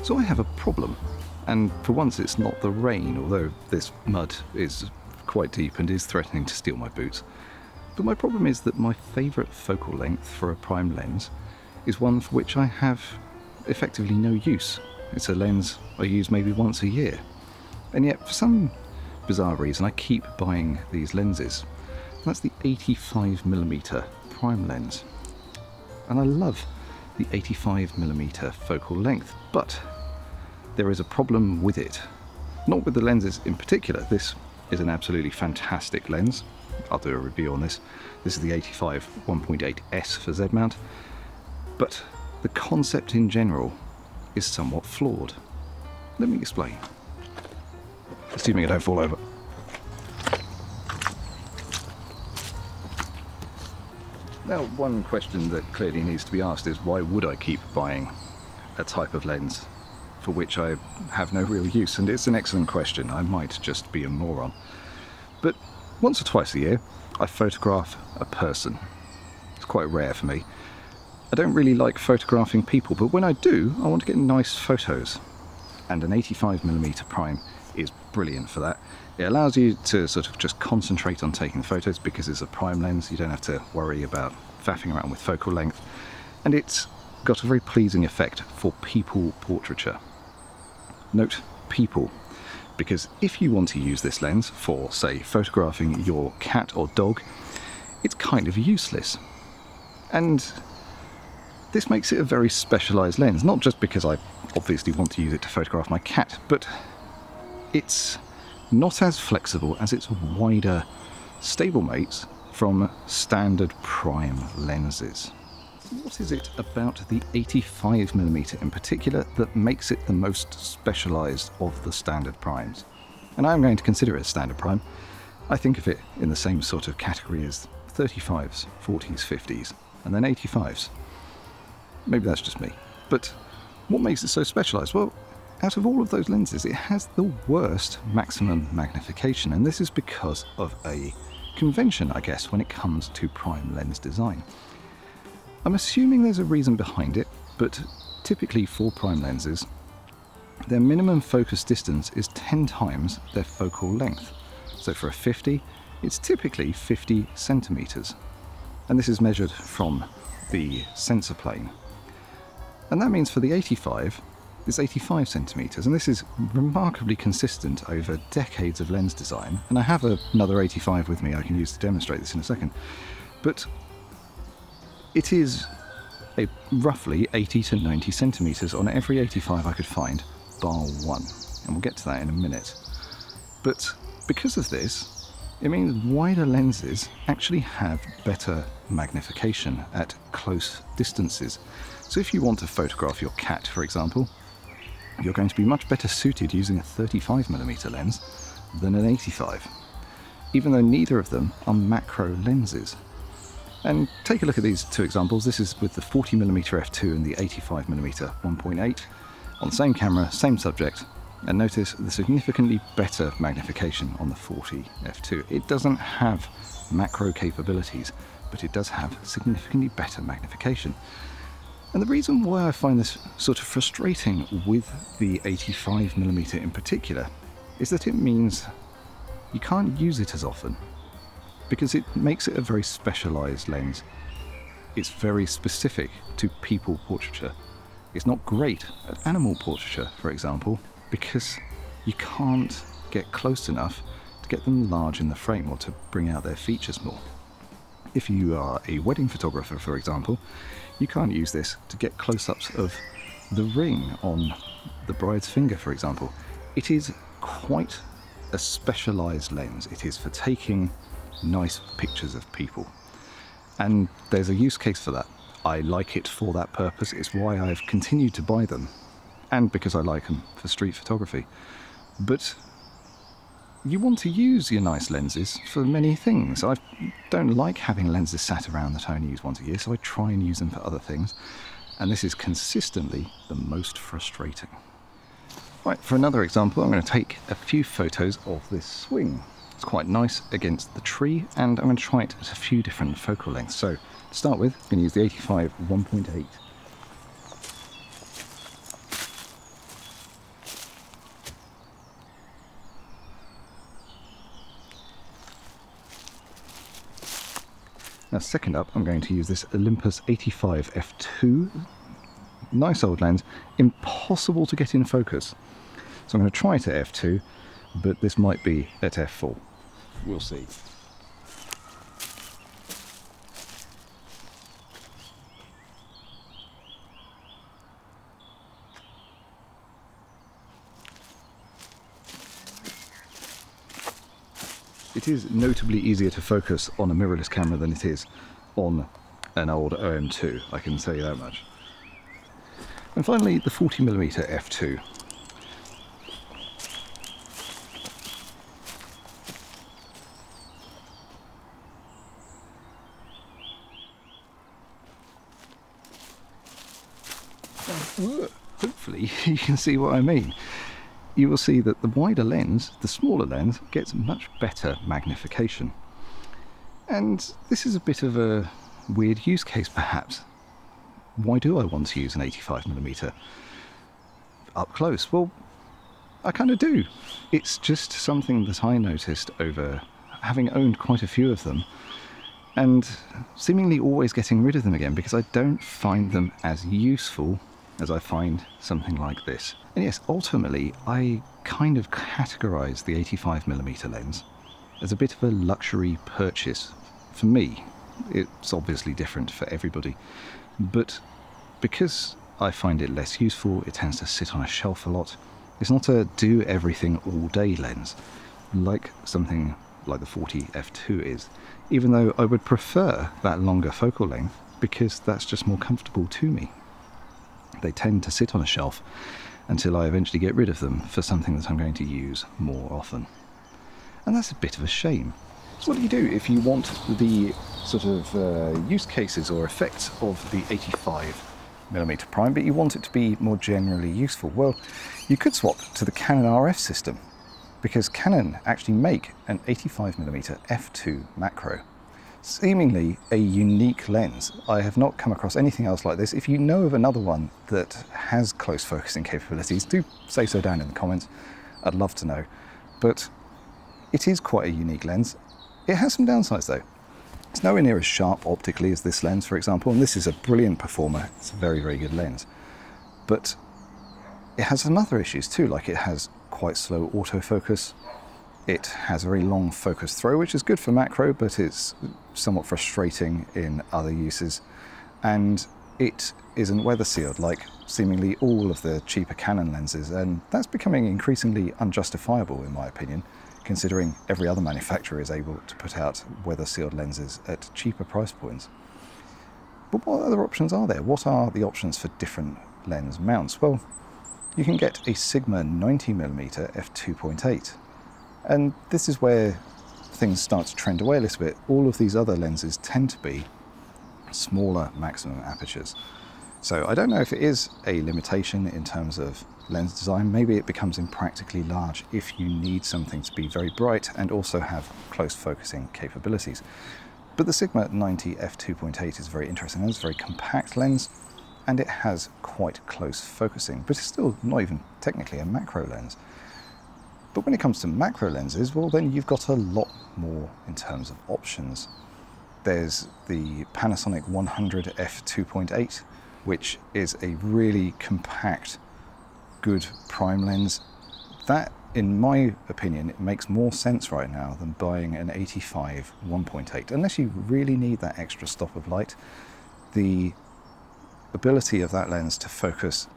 So I have a problem, and for once it's not the rain, although this mud is quite deep and is threatening to steal my boots. But my problem is that my favourite focal length for a prime lens is one for which I have effectively no use. It's a lens I use maybe once a year, and yet for some bizarre reason I keep buying these lenses. And that's the 85mm prime lens, and I love the 85mm focal length, but there is a problem with it. Not with the lenses in particular. This is an absolutely fantastic lens. I'll do a review on this. This is the 85 1.8S for Z mount, but the concept in general is somewhat flawed. Let me explain. Assuming I don't fall over. Now, one question that clearly needs to be asked is, why would I keep buying a type of lens for which I have no real use? And it's an excellent question. I might just be a moron. But once or twice a year, I photograph a person. It's quite rare for me. I don't really like photographing people, but when I do, I want to get nice photos. And an 85mm prime is brilliant for that. It allows you to sort of just concentrate on taking the photos because it's a prime lens. You don't have to worry about faffing around with focal length. And it's got a very pleasing effect for people portraiture. Note people, because if you want to use this lens for, say, photographing your cat or dog, it's kind of useless. And this makes it a very specialised lens, not just because I obviously want to use it to photograph my cat, but it's not as flexible as its wider stablemates from standard prime lenses. What is it about the 85mm in particular that makes it the most specialised of the standard primes? And I'm going to consider it a standard prime. I think of it in the same sort of category as 35s, 40s, 50s, and then 85s. Maybe that's just me. But what makes it so specialised? Well, out of all of those lenses, it has the worst maximum magnification, and this is because of a convention, I guess, when it comes to prime lens design. I'm assuming there's a reason behind it, but typically for prime lenses, their minimum focus distance is 10 times their focal length. So for a 50, it's typically 50 centimetres. And this is measured from the sensor plane. And that means for the 85, it's 85 centimetres, and this is remarkably consistent over decades of lens design. And I have another 85 with me I can use to demonstrate this in a second. But it is a roughly 80 to 90 centimetres on every 85 I could find, bar one. And we'll get to that in a minute. But because of this, it means wider lenses actually have better magnification at close distances. So if you want to photograph your cat, for example, you're going to be much better suited using a 35mm lens than an 85, even though neither of them are macro lenses. And take a look at these two examples. This is with the 40mm f2 and the 85mm 1.8 on the same camera, same subject, and notice the significantly better magnification on the 40 f2. It doesn't have macro capabilities, but it does have significantly better magnification. And the reason why I find this sort of frustrating with the 85mm in particular is that it means you can't use it as often, because it makes it a very specialised lens. It's very specific to people portraiture. It's not great at animal portraiture, for example, because you can't get close enough to get them large in the frame or to bring out their features more. If you are a wedding photographer, for example, you can't use this to get close-ups of the ring on the bride's finger, for example. It is quite a specialised lens. It is for taking nice pictures of people. And there's a use case for that. I like it for that purpose. It's why I've continued to buy them, and because I like them for street photography. But you want to use your nice lenses for many things. I don't like having lenses sat around that I only use once a year, so I try and use them for other things. And this is consistently the most frustrating. Right, for another example, I'm going to take a few photos of this swing. It's quite nice against the tree, and I'm going to try it at a few different focal lengths. So to start with, I'm going to use the 85 1.8. Now second up, I'm going to use this Olympus 85 f2. Nice old lens, impossible to get in focus. So I'm going to try it at f2, but this might be at f4. We'll see. It is notably easier to focus on a mirrorless camera than it is on an old OM2, I can say that much. And finally, the 40mm f2. Hopefully you can see what I mean. You will see that the wider lens, the smaller lens, gets much better magnification. And this is a bit of a weird use case perhaps. Why do I want to use an 85mm up close? Well, I kind of do. It's just something that I noticed over having owned quite a few of them and seemingly always getting rid of them again because I don't find them as useful as I find something like this. And yes, ultimately, I kind of categorise the 85mm lens as a bit of a luxury purchase for me. It's obviously different for everybody, but because I find it less useful, it tends to sit on a shelf a lot. It's not a do everything all day lens, like something like the 40 f2 is, even though I would prefer that longer focal length because that's just more comfortable to me. They tend to sit on a shelf until I eventually get rid of them for something that I'm going to use more often. And that's a bit of a shame. So what do you do if you want the sort of use cases or effects of the 85mm prime, but you want it to be more generally useful? Well, you could swap to the Canon RF system, because Canon actually make an 85mm f2 macro. Seemingly a unique lens. I have not come across anything else like this. If you know of another one that has close focusing capabilities, do say so down in the comments. I'd love to know. But it is quite a unique lens. It has some downsides though. It's nowhere near as sharp optically as this lens, for example, and this is a brilliant performer. It's a very, very good lens. But it has some other issues too, like it has quite slow autofocus. It has a very long focus throw, which is good for macro, but it's somewhat frustrating in other uses. And it isn't weather sealed like seemingly all of the cheaper Canon lenses, and that's becoming increasingly unjustifiable in my opinion, considering every other manufacturer is able to put out weather sealed lenses at cheaper price points. But what other options are there? What are the options for different lens mounts? Well, you can get a Sigma 90mm f2.8. And this is where things start to trend away a little bit. All of these other lenses tend to be smaller maximum apertures. So I don't know if it is a limitation in terms of lens design. Maybe it becomes impractically large if you need something to be very bright and also have close focusing capabilities. But the Sigma 90 f2.8 is very interesting. It's a very compact lens and it has quite close focusing, but it's still not even technically a macro lens. But when it comes to macro lenses, well then you've got a lot more in terms of options. There's the Panasonic 100 f2.8, which is a really compact, good prime lens. That, in my opinion, it makes more sense right now than buying an 85 1.8. Unless you really need that extra stop of light, the ability of that lens to focus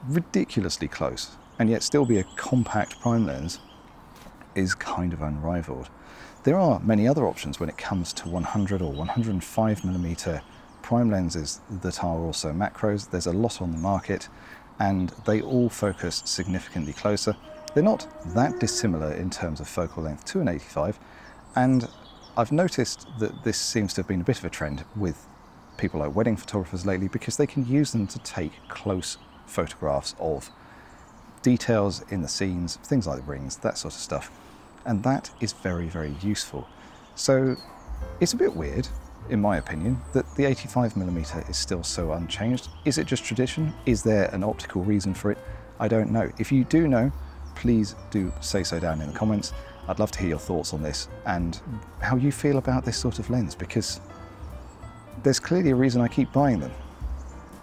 ridiculously close and yet still be a compact prime lens is kind of unrivaled. There are many other options when it comes to 100 or 105mm prime lenses that are also macros. There's a lot on the market and they all focus significantly closer. They're not that dissimilar in terms of focal length to an 85, and I've noticed that this seems to have been a bit of a trend with people like wedding photographers lately, because they can use them to take close photographs of details in the scenes, things like the rings, that sort of stuff. And that is very, very useful. So it's a bit weird, in my opinion, that the 85mm is still so unchanged. Is it just tradition? Is there an optical reason for it? I don't know. If you do know, please do say so down in the comments. I'd love to hear your thoughts on this and how you feel about this sort of lens, because there's clearly a reason I keep buying them,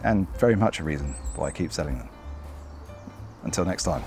and very much a reason why I keep selling them. Until next time.